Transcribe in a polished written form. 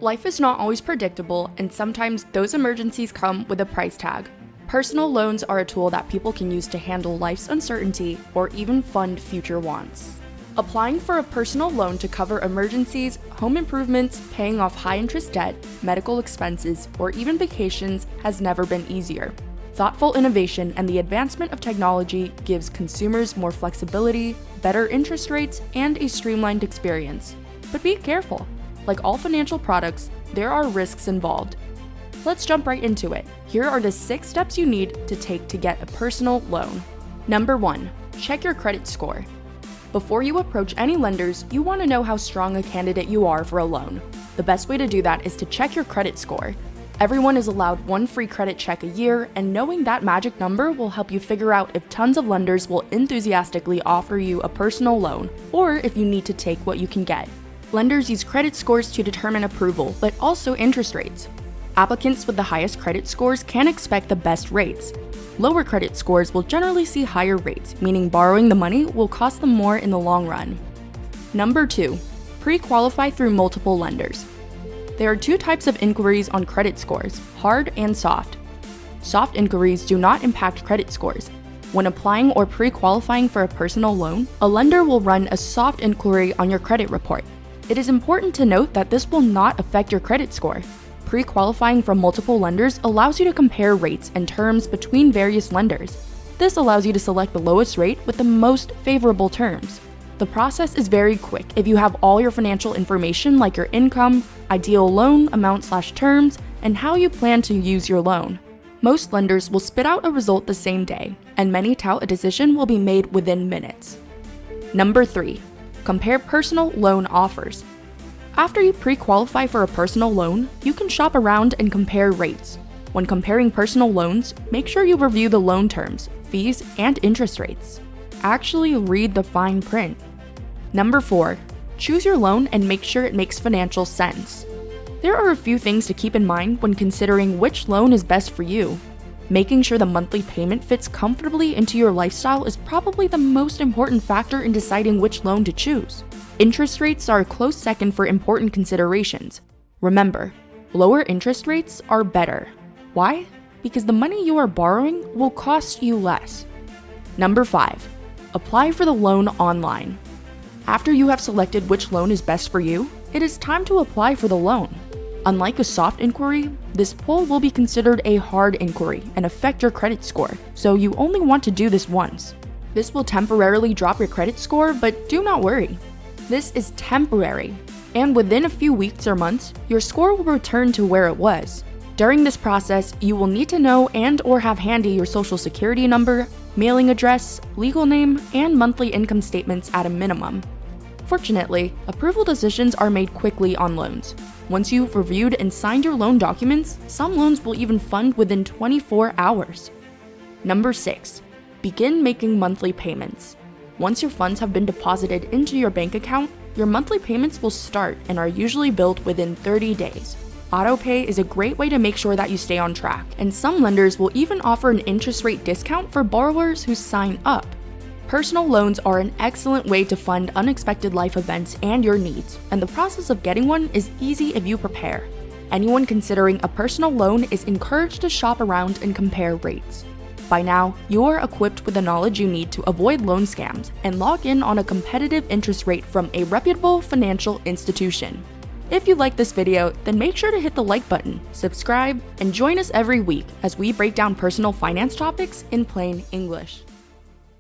Life is not always predictable, and sometimes those emergencies come with a price tag. Personal loans are a tool that people can use to handle life's uncertainty or even fund future wants. Applying for a personal loan to cover emergencies, home improvements, paying off high-interest debt, medical expenses, or even vacations has never been easier. Thoughtful innovation and the advancement of technology gives consumers more flexibility, better interest rates, and a streamlined experience. But be careful. Like all financial products, there are risks involved. Let's jump right into it. Here are the 6 steps you need to take to get a personal loan. Number 1. Check your credit score. Before you approach any lenders, you want to know how strong a candidate you are for a loan. The best way to do that is to check your credit score. Everyone is allowed 1 free credit check a year, and knowing that magic number will help you figure out if tons of lenders will enthusiastically offer you a personal loan, or if you need to take what you can get. Lenders use credit scores to determine approval, but also interest rates. Applicants with the highest credit scores can expect the best rates. Lower credit scores will generally see higher rates, meaning borrowing the money will cost them more in the long run. Number 2. Pre-qualify through multiple lenders. There are 2 types of inquiries on credit scores, hard and soft. Soft inquiries do not impact credit scores. When applying or pre-qualifying for a personal loan, a lender will run a soft inquiry on your credit report. It is important to note that this will not affect your credit score. Pre-qualifying from multiple lenders allows you to compare rates and terms between various lenders. This allows you to select the lowest rate with the most favorable terms. The process is very quick if you have all your financial information like your income, ideal loan amount/terms, and how you plan to use your loan. Most lenders will spit out a result the same day, and many tout a decision will be made within minutes. Number 3. Compare personal loan offers. After you pre-qualify for a personal loan, you can shop around and compare rates. When comparing personal loans, make sure you review the loan terms, fees, and interest rates. Actually read the fine print. Number 4. Choose your loan and make sure it makes financial sense. There are a few things to keep in mind when considering which loan is best for you. Making sure the monthly payment fits comfortably into your lifestyle is probably the most important factor in deciding which loan to choose. Interest rates are a close second for important considerations. Remember, lower interest rates are better. Why? Because the money you are borrowing will cost you less. Number 5. Apply for the loan online. After you have selected which loan is best for you, it is time to apply for the loan. Unlike a soft inquiry, this poll will be considered a hard inquiry and affect your credit score, so you only want to do this once. This will temporarily drop your credit score, but do not worry. This is temporary, and within a few weeks or months, your score will return to where it was. During this process, you will need to know and/or have handy your social security number, mailing address, legal name, and monthly income statements at a minimum. Fortunately, approval decisions are made quickly on loans. Once you've reviewed and signed your loan documents, some loans will even fund within 24 hours. Number 6. Begin making monthly payments. Once your funds have been deposited into your bank account, your monthly payments will start and are usually billed within 30 days. AutoPay is a great way to make sure that you stay on track, and some lenders will even offer an interest rate discount for borrowers who sign up. Personal loans are an excellent way to fund unexpected life events and your needs, and the process of getting one is easy if you prepare. Anyone considering a personal loan is encouraged to shop around and compare rates. By now, you are equipped with the knowledge you need to avoid loan scams and log in on a competitive interest rate from a reputable financial institution. If you like this video, then make sure to hit the like button, subscribe, and join us every week as we break down personal finance topics in plain English.